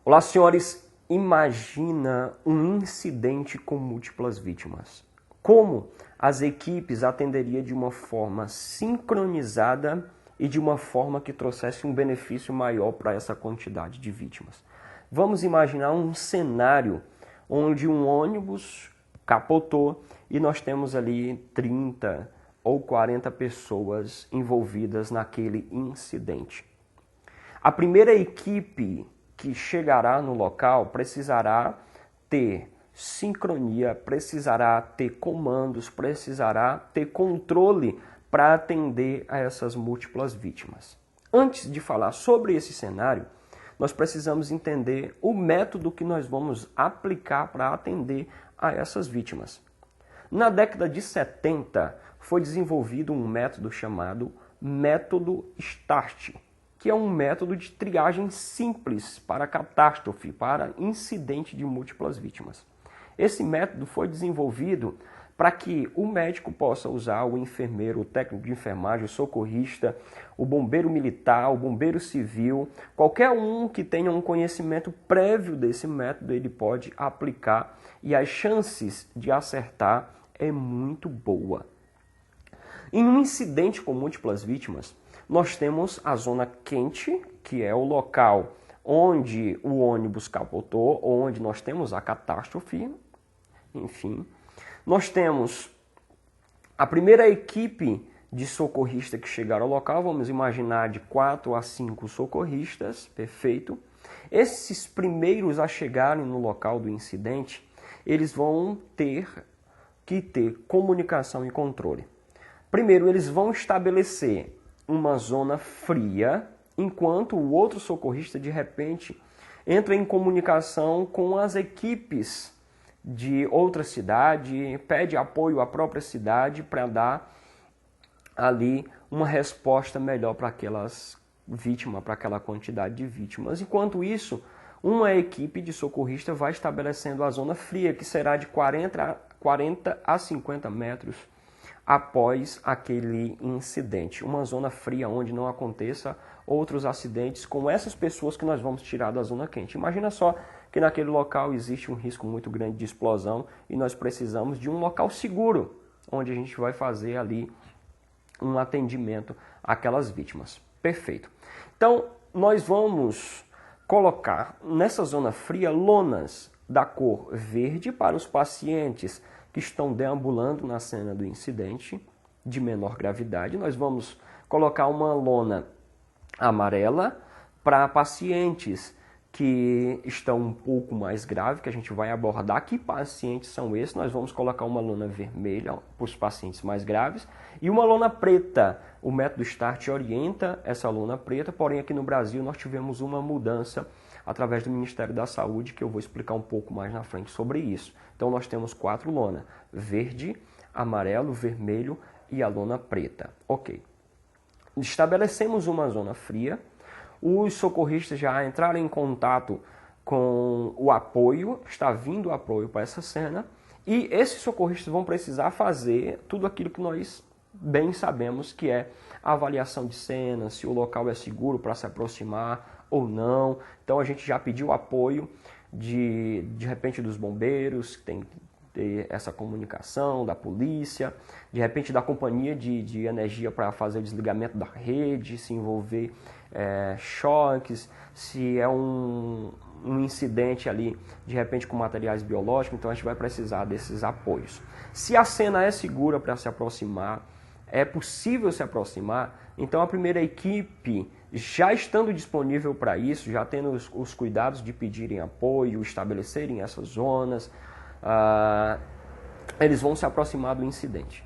Olá, senhores. Imagina um incidente com múltiplas vítimas. Como as equipes atenderiam de uma forma sincronizada e de uma forma que trouxesse um benefício maior para essa quantidade de vítimas? Vamos imaginar um cenário onde um ônibus capotou e nós temos ali 30 ou 40 pessoas envolvidas naquele incidente. A primeira equipe que chegará no local precisará ter sincronia, precisará ter comandos, precisará ter controle para atender a essas múltiplas vítimas. Antes de falar sobre esse cenário, nós precisamos entender o método que nós vamos aplicar para atender a essas vítimas. Na década de 70, foi desenvolvido um método chamado método START, que é um método de triagem simples para catástrofe, para incidente de múltiplas vítimas. Esse método foi desenvolvido para que o médico possa usar, o enfermeiro, o técnico de enfermagem, o socorrista, o bombeiro militar, o bombeiro civil, qualquer um que tenha um conhecimento prévio desse método, ele pode aplicar e as chances de acertar é muito boa. Em um incidente com múltiplas vítimas, nós temos a zona quente, que é o local onde o ônibus capotou, onde nós temos a catástrofe, enfim. Nós temos a primeira equipe de socorristas que chegaram ao local, vamos imaginar de 4 a 5 socorristas, perfeito. Esses primeiros a chegarem no local do incidente, eles vão ter que ter comunicação e controle. Primeiro, eles vão estabelecer uma zona fria, enquanto o outro socorrista, de repente, entra em comunicação com as equipes de outra cidade, pede apoio à própria cidade para dar ali uma resposta melhor para aquelas vítimas, para aquela quantidade de vítimas. Enquanto isso, uma equipe de socorrista vai estabelecendo a zona fria, que será de 40 a 50 metros após aquele incidente. Uma zona fria onde não aconteça outros acidentes com essas pessoas que nós vamos tirar da zona quente. Imagina só que naquele local existe um risco muito grande de explosão e nós precisamos de um local seguro, onde a gente vai fazer ali um atendimento àquelas vítimas. Perfeito. Então, nós vamos colocar nessa zona fria lonas da cor verde para os pacientes que estão deambulando na cena do incidente de menor gravidade. Nós vamos colocar uma lona amarela para pacientes que estão um pouco mais graves, que a gente vai abordar. Que pacientes são esses? Nós vamos colocar uma lona vermelha para os pacientes mais graves e uma lona preta. O método START orienta essa lona preta, porém aqui no Brasil nós tivemos uma mudança através do Ministério da Saúde, que eu vou explicar um pouco mais na frente sobre isso. Então nós temos 4 lonas, verde, amarelo, vermelho e a lona preta. Ok. Estabelecemos uma zona fria, os socorristas já entraram em contato com o apoio, está vindo o apoio para essa cena, e esses socorristas vão precisar fazer tudo aquilo que nós bem sabemos, que é a avaliação de cena, se o local é seguro para se aproximar ou não. Então a gente já pediu apoio de repente dos bombeiros, que tem que ter essa comunicação, da polícia, de repente da companhia de energia para fazer o desligamento da rede, se envolver choques, se é um incidente ali, de repente com materiais biológicos, então a gente vai precisar desses apoios. Se a cena é segura para se aproximar, é possível se aproximar, então a primeira equipe, já estando disponível para isso, já tendo os cuidados de pedirem apoio, estabelecerem essas zonas, eles vão se aproximar do incidente.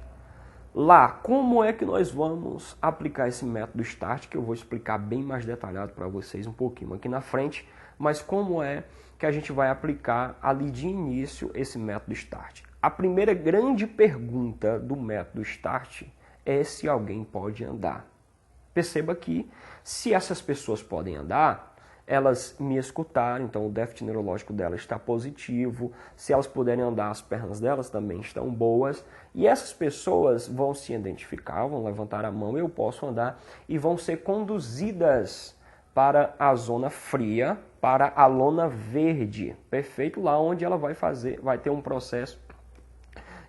Lá, como é que nós vamos aplicar esse método START, que eu vou explicar bem mais detalhado para vocês um pouquinho aqui na frente, mas como é que a gente vai aplicar ali de início esse método START? A primeira grande pergunta do método START é se alguém pode andar. Perceba que se essas pessoas podem andar, elas me escutaram, então o déficit neurológico delas está positivo, se elas puderem andar, as pernas delas também estão boas, e essas pessoas vão se identificar, vão levantar a mão, eu posso andar, e vão ser conduzidas para a zona fria, para a lona verde, perfeito? Lá onde ela vai ter um processo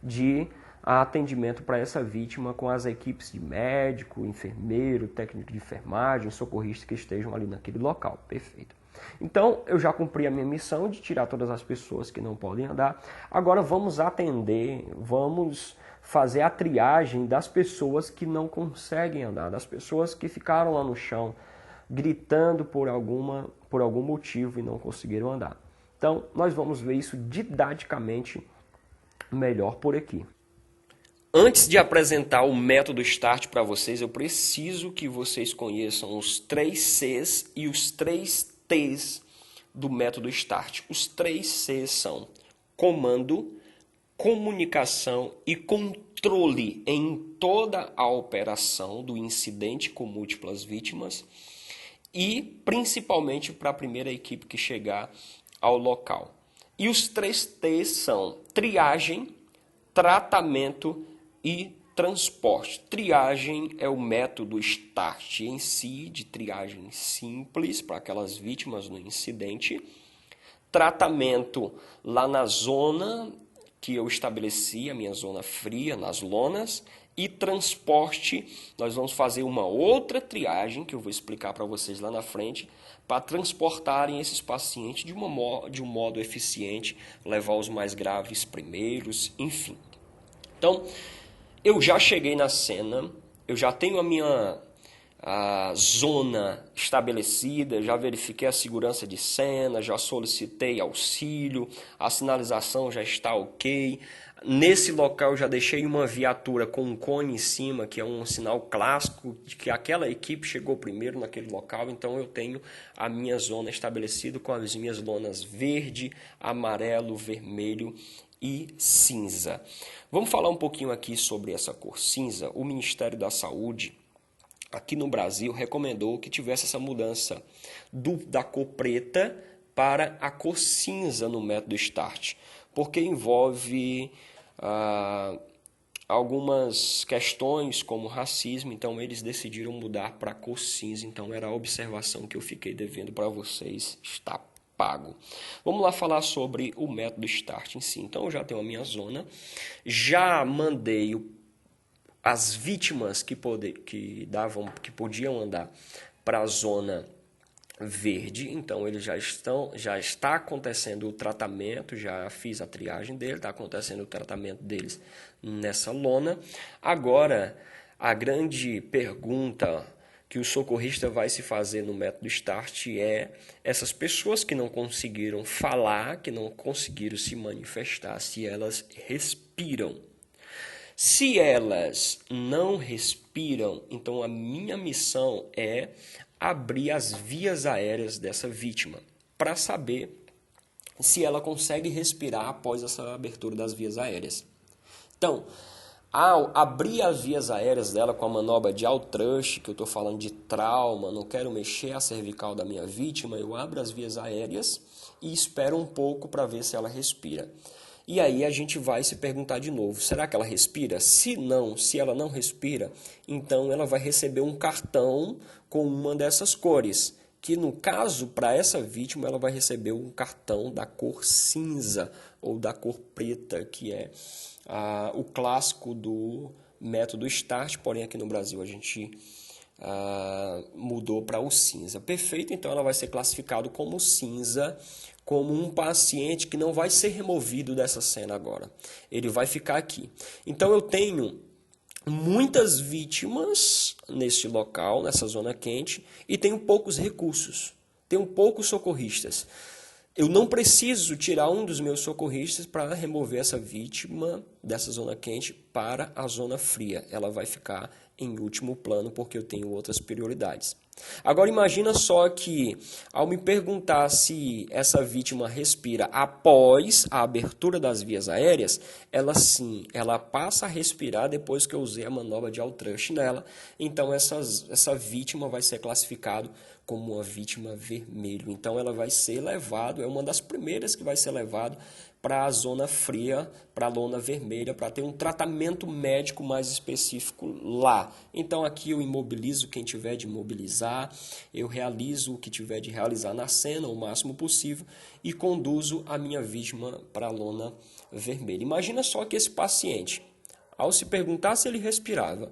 de atendimento para essa vítima com as equipes de médico, enfermeiro, técnico de enfermagem, socorrista que estejam ali naquele local, perfeito? Então, eu já cumpri a minha missão de tirar todas as pessoas que não podem andar. Agora vamos atender, vamos fazer a triagem das pessoas que não conseguem andar, das pessoas que ficaram lá no chão, gritando por algum motivo e não conseguiram andar. Então, nós vamos ver isso didaticamente melhor por aqui. Antes de apresentar o método START para vocês, eu preciso que vocês conheçam os 3 Cs e os 3 T's do método START. Os 3 Cs são comando, comunicação e controle em toda a operação do incidente com múltiplas vítimas e principalmente para a primeira equipe que chegar ao local. E os 3 T's são triagem, tratamento e transporte. Triagem é o método START em si, de triagem simples para aquelas vítimas no incidente. Tratamento lá na zona que eu estabeleci, a minha zona fria, nas lonas. E transporte, nós vamos fazer uma outra triagem, que eu vou explicar para vocês lá na frente, para transportarem esses pacientes de um modo eficiente, levar os mais graves primeiros, enfim. Então, eu já cheguei na cena, eu já tenho a minha zona estabelecida, já verifiquei a segurança de cena, já solicitei auxílio, a sinalização já está ok. Nesse local eu já deixei uma viatura com um cone em cima, que é um sinal clássico de que aquela equipe chegou primeiro naquele local. Então eu tenho a minha zona estabelecida com as minhas lonas verde, amarelo, vermelho e cinza. Vamos falar um pouquinho aqui sobre essa cor cinza. O Ministério da Saúde aqui no Brasil recomendou que tivesse essa mudança da cor preta para a cor cinza no método START, porque envolve algumas questões como racismo, então eles decidiram mudar para a cor cinza. Então era a observação que eu fiquei devendo para vocês, está pago. Vamos lá falar sobre o método START em si. Então eu já tenho a minha zona, já mandei as vítimas que podiam andar para a zona verde, então eles já está acontecendo o tratamento, já fiz a triagem dele, está acontecendo o tratamento deles nessa lona. Agora, a grande pergunta que o socorrista vai se fazer no método START é essas pessoas que não conseguiram falar, que não conseguiram se manifestar, se elas respiram. Se elas não respiram, então a minha missão é abrir as vias aéreas dessa vítima para saber se ela consegue respirar após essa abertura das vias aéreas. Então, ao abrir as vias aéreas dela com a manobra de Altrush, que eu estou falando de trauma, não quero mexer a cervical da minha vítima, eu abro as vias aéreas e espero um pouco para ver se ela respira. E aí a gente vai se perguntar de novo, será que ela respira? Se ela não respira, então ela vai receber um cartão com uma dessas cores, que no caso, para essa vítima, ela vai receber um cartão da cor cinza ou da cor preta, que é o clássico do método START, porém aqui no Brasil a gente mudou para o cinza. Perfeito, então ela vai ser classificado como cinza, como um paciente que não vai ser removido dessa cena agora. Ele vai ficar aqui. Então eu tenho muitas vítimas nesse local, nessa zona quente, e tenho poucos recursos. Tenho poucos socorristas. Eu não preciso tirar um dos meus socorristas para remover essa vítima dessa zona quente para a zona fria. Ela vai ficar em último plano porque eu tenho outras prioridades. Agora imagina só que ao me perguntar se essa vítima respira após a abertura das vias aéreas, ela passa a respirar depois que eu usei a manobra de Altrush nela. Então essa vítima vai ser classificada como uma vítima vermelho. Então ela vai ser levado, é uma das primeiras que vai ser levado para a zona fria, para a lona vermelha, para ter um tratamento médico mais específico lá. Então aqui eu imobilizo quem tiver de imobilizar, eu realizo o que tiver de realizar na cena o máximo possível e conduzo a minha vítima para a lona vermelha. Imagina só que esse paciente, ao se perguntar se ele respirava,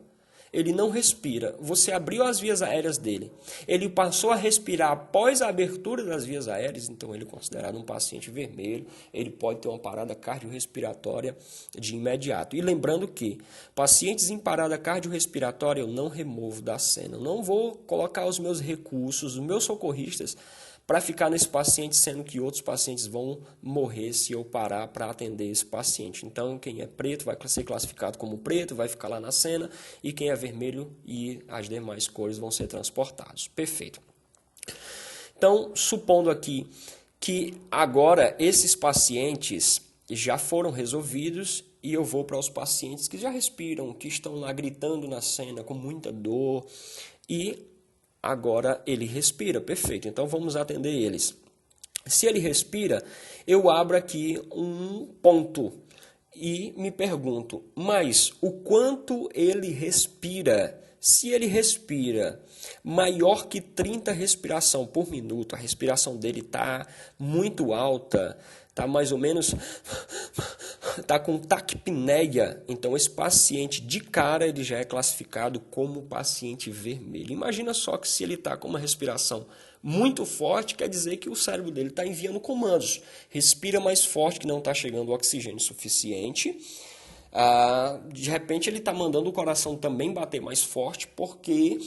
ele não respira, você abriu as vias aéreas dele, ele passou a respirar após a abertura das vias aéreas, então ele é considerado um paciente vermelho, ele pode ter uma parada cardiorrespiratória de imediato. E lembrando que pacientes em parada cardiorrespiratória eu não removo da cena, eu não vou colocar os meus recursos, os meus socorristas, para ficar nesse paciente, sendo que outros pacientes vão morrer se eu parar para atender esse paciente. Então, quem é preto vai ser classificado como preto, vai ficar lá na cena, e quem é vermelho e as demais cores vão ser transportados. Perfeito. Então, supondo aqui que agora esses pacientes já foram resolvidos e eu vou para os pacientes que já respiram, que estão lá gritando na cena com muita dor e agora ele respira, perfeito. Então vamos atender eles. Se ele respira, eu abro aqui um ponto e me pergunto, mas o quanto ele respira? Se ele respira maior que 30 respiração por minuto, a respiração dele está muito alta, está mais ou menos, está com taquipneia, então esse paciente de cara ele já é classificado como paciente vermelho. Imagina só que se ele está com uma respiração muito forte, quer dizer que o cérebro dele está enviando comandos, respira mais forte que não está chegando oxigênio suficiente. De repente ele está mandando o coração também bater mais forte porque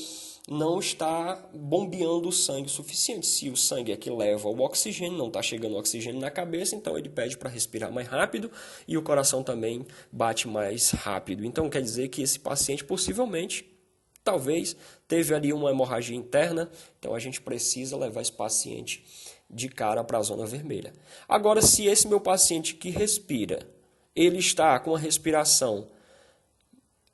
não está bombeando o sangue o suficiente. Se o sangue é que leva o oxigênio, não está chegando o oxigênio na cabeça, então ele pede para respirar mais rápido e o coração também bate mais rápido. Então quer dizer que esse paciente possivelmente, talvez, teve ali uma hemorragia interna, então a gente precisa levar esse paciente de cara para a zona vermelha. Agora, se esse meu paciente que respira, ele está com a respiração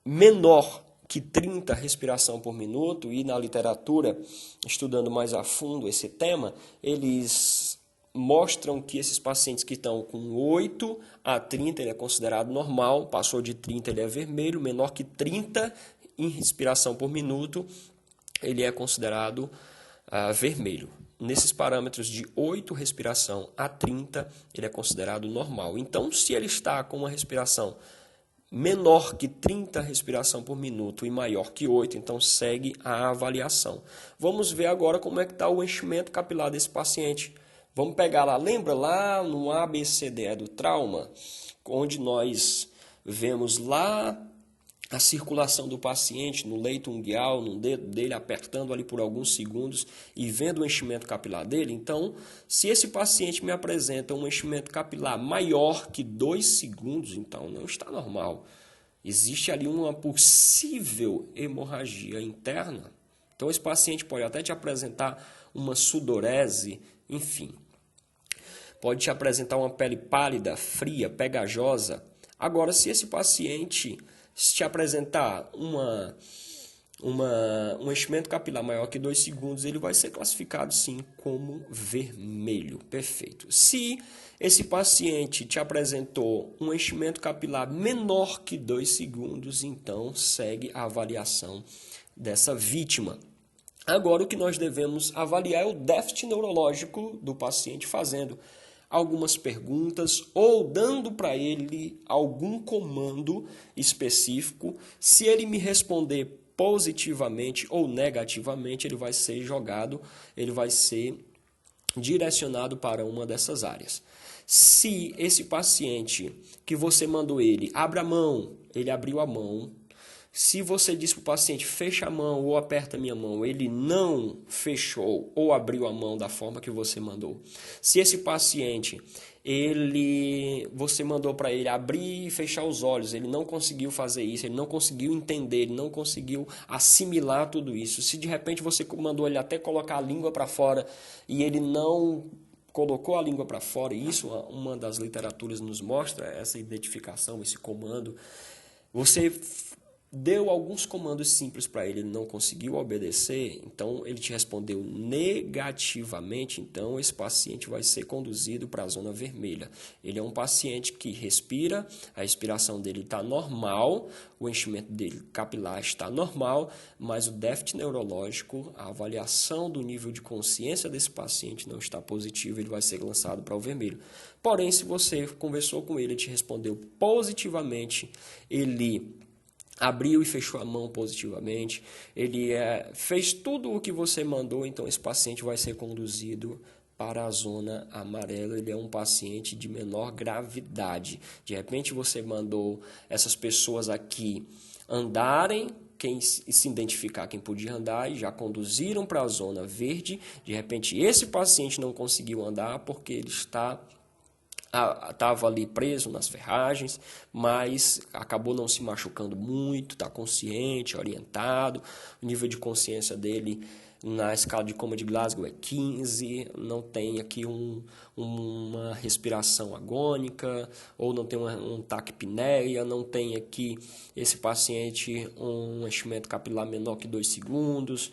menor que 30 respiração por minuto, e na literatura, estudando mais a fundo esse tema, eles mostram que esses pacientes que estão com 8 a 30, ele é considerado normal, passou de 30 ele é vermelho, menor que 30 em respiração por minuto, ele é considerado vermelho. Nesses parâmetros de 8 respiração a 30, ele é considerado normal. Então, se ele está com uma respiração menor que 30 respiração por minuto e maior que 8, então segue a avaliação. Vamos ver agora como é que está o enchimento capilar desse paciente. Vamos pegar lá, lembra lá no ABCDE do trauma, onde nós vemos lá a circulação do paciente no leito unguial, no dedo dele, apertando ali por alguns segundos e vendo o enchimento capilar dele. Então, se esse paciente me apresenta um enchimento capilar maior que 2 segundos, então não está normal. Existe ali uma possível hemorragia interna. Então, esse paciente pode até te apresentar uma sudorese, enfim. Pode te apresentar uma pele pálida, fria, pegajosa. Agora, se esse paciente te apresentar um enchimento capilar maior que 2 segundos, ele vai ser classificado sim como vermelho. Perfeito. Se esse paciente te apresentou um enchimento capilar menor que 2 segundos, então segue a avaliação dessa vítima. Agora o que nós devemos avaliar é o déficit neurológico do paciente, fazendo algumas perguntas ou dando para ele algum comando específico. Se ele me responder positivamente ou negativamente, ele vai ser jogado, ele vai ser direcionado para uma dessas áreas. Se esse paciente que você mandou ele abra a mão, ele abriu a mão. Se você disse para o paciente, fecha a mão ou aperta a minha mão, ele não fechou ou abriu a mão da forma que você mandou. Se esse paciente, você mandou para ele abrir e fechar os olhos, ele não conseguiu fazer isso, ele não conseguiu entender, ele não conseguiu assimilar tudo isso. Se de repente você mandou ele até colocar a língua para fora e ele não colocou a língua para fora, e isso uma das literaturas nos mostra, essa identificação, esse comando, você deu alguns comandos simples para ele, ele não conseguiu obedecer, então ele te respondeu negativamente, então esse paciente vai ser conduzido para a zona vermelha. Ele é um paciente que respira, a respiração dele está normal, o enchimento dele capilar está normal, mas o déficit neurológico, a avaliação do nível de consciência desse paciente não está positivo, ele vai ser lançado para o vermelho. Porém, se você conversou com ele e te respondeu positivamente, ele abriu e fechou a mão positivamente, ele fez tudo o que você mandou, então esse paciente vai ser conduzido para a zona amarela, ele é um paciente de menor gravidade. De repente você mandou essas pessoas aqui andarem, quem se identificar quem podia andar, e já conduziram para a zona verde. De repente esse paciente não conseguiu andar porque ele estava ali preso nas ferragens, mas acabou não se machucando muito, está consciente, orientado, o nível de consciência dele na escala de coma de Glasgow é 15, não tem aqui uma respiração agônica, ou não tem um taquipneia, não tem aqui esse paciente um enchimento capilar menor que 2 segundos,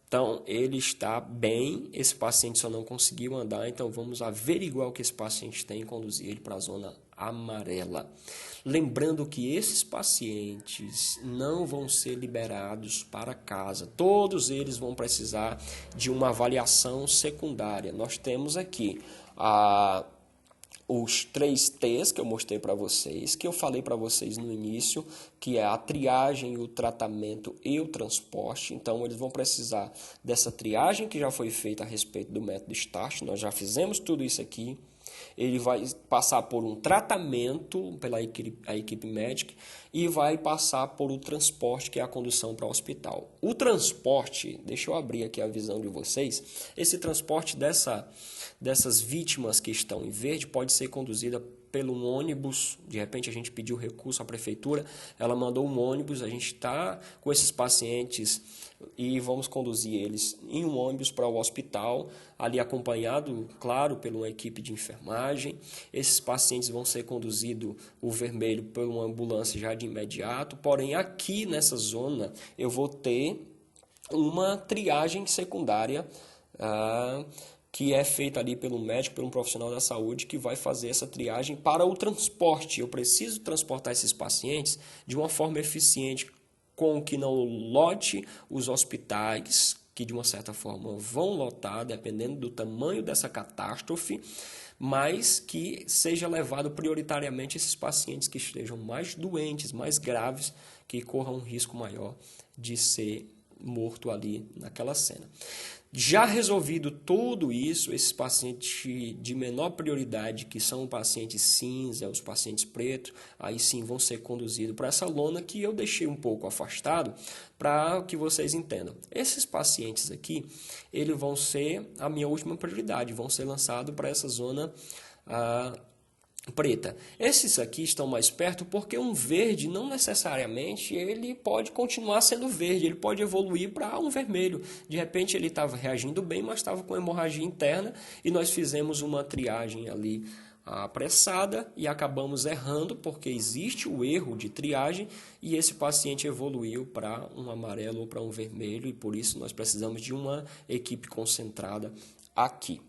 então, ele está bem, esse paciente só não conseguiu andar, então vamos averiguar o que esse paciente tem e conduzir ele para a zona amarela. Lembrando que esses pacientes não vão ser liberados para casa, todos eles vão precisar de uma avaliação secundária. Nós temos aqui os 3 T's que eu mostrei para vocês, que eu falei para vocês no início, que é a triagem, o tratamento e o transporte. Então, eles vão precisar dessa triagem que já foi feita a respeito do método START, nós já fizemos tudo isso aqui. Ele vai passar por um tratamento pela equipe médica e vai passar por o transporte, que é a condução para o hospital. O transporte, deixa eu abrir aqui a visão de vocês, esse transporte dessas vítimas que estão em verde pode ser conduzida pelo ônibus. De repente a gente pediu recurso à prefeitura, ela mandou um ônibus, a gente está com esses pacientes e vamos conduzir eles em um ônibus para o hospital, ali acompanhado, claro, por uma equipe de enfermagem. Esses pacientes vão ser conduzidos, o vermelho, por uma ambulância já de imediato, porém aqui nessa zona eu vou ter uma triagem secundária, que é feita ali pelo médico, pelo profissional da saúde, que vai fazer essa triagem para o transporte. Eu preciso transportar esses pacientes de uma forma eficiente, com que não lote os hospitais, que de uma certa forma vão lotar, dependendo do tamanho dessa catástrofe, mas que seja levado prioritariamente esses pacientes que estejam mais doentes, mais graves, que corram um risco maior de ser morto ali naquela cena. Já resolvido tudo isso, esses pacientes de menor prioridade, que são pacientes cinza, os pacientes pretos, aí sim vão ser conduzidos para essa lona que eu deixei um pouco afastado para que vocês entendam. Esses pacientes aqui, eles vão ser a minha última prioridade, vão ser lançados para essa zona preta. Esses aqui estão mais perto porque um verde não necessariamente ele pode continuar sendo verde, ele pode evoluir para um vermelho. De repente ele estava reagindo bem, mas estava com hemorragia interna e nós fizemos uma triagem ali apressada e acabamos errando porque existe o erro de triagem e esse paciente evoluiu para um amarelo ou para um vermelho e por isso nós precisamos de uma equipe concentrada aqui.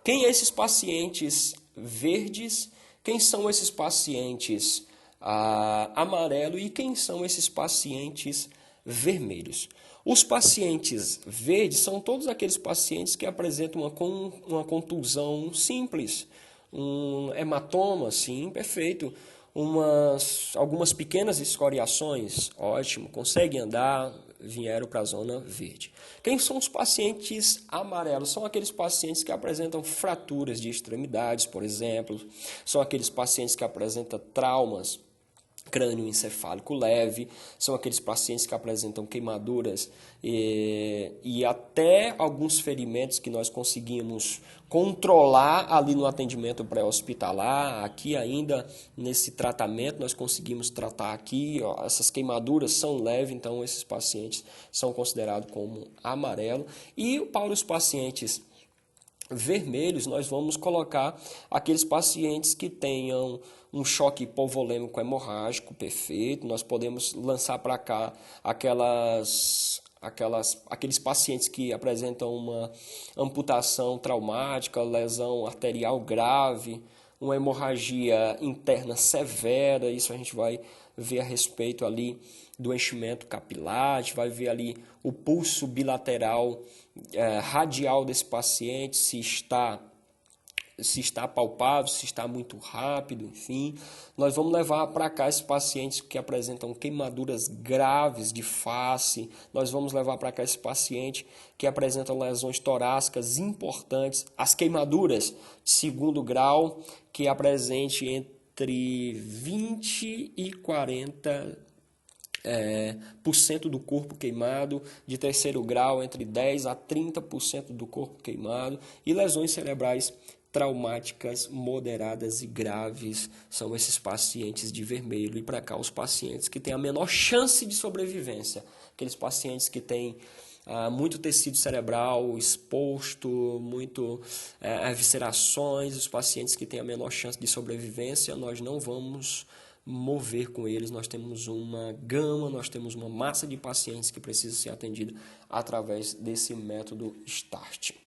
Quem é esses pacientes verdes? Quem são esses pacientes amarelo e quem são esses pacientes vermelhos? Os pacientes verdes são todos aqueles pacientes que apresentam uma contusão simples, um hematoma, sim, perfeito, algumas pequenas escoriações, ótimo, conseguem andar, vieram para a zona verde. Quem são os pacientes amarelos? São aqueles pacientes que apresentam fraturas de extremidades, por exemplo, são aqueles pacientes que apresentam traumas crânioencefálico leve, são aqueles pacientes que apresentam queimaduras e até alguns ferimentos que nós conseguimos controlar ali no atendimento pré-hospitalar. Aqui ainda nesse tratamento nós conseguimos tratar aqui, ó, essas queimaduras são leves, então esses pacientes são considerados como amarelo. E para os pacientes vermelhos, nós vamos colocar aqueles pacientes que tenham um choque hipovolêmico hemorrágico perfeito. Nós podemos lançar para cá aqueles pacientes que apresentam uma amputação traumática, lesão arterial grave, uma hemorragia interna severa. Isso a gente vai ver a respeito ali do enchimento capilar, a gente vai ver ali o pulso bilateral radial desse paciente, se está palpável, se está muito rápido, enfim. Nós vamos levar para cá esses pacientes que apresentam queimaduras graves de face, nós vamos levar para cá esse paciente que apresentam lesões torácicas importantes, as queimaduras de segundo grau, que apresente entre 20 e 40% do corpo queimado, de terceiro grau entre 10 a 30% do corpo queimado, e lesões cerebrais traumáticas moderadas e graves são esses pacientes de vermelho. E para cá os pacientes que têm a menor chance de sobrevivência, aqueles pacientes que têm muito tecido cerebral exposto, muito eviscerações, os pacientes que têm a menor chance de sobrevivência, nós não vamos mover com eles. Nós temos uma gama, nós temos uma massa de pacientes que precisa ser atendida através desse método START.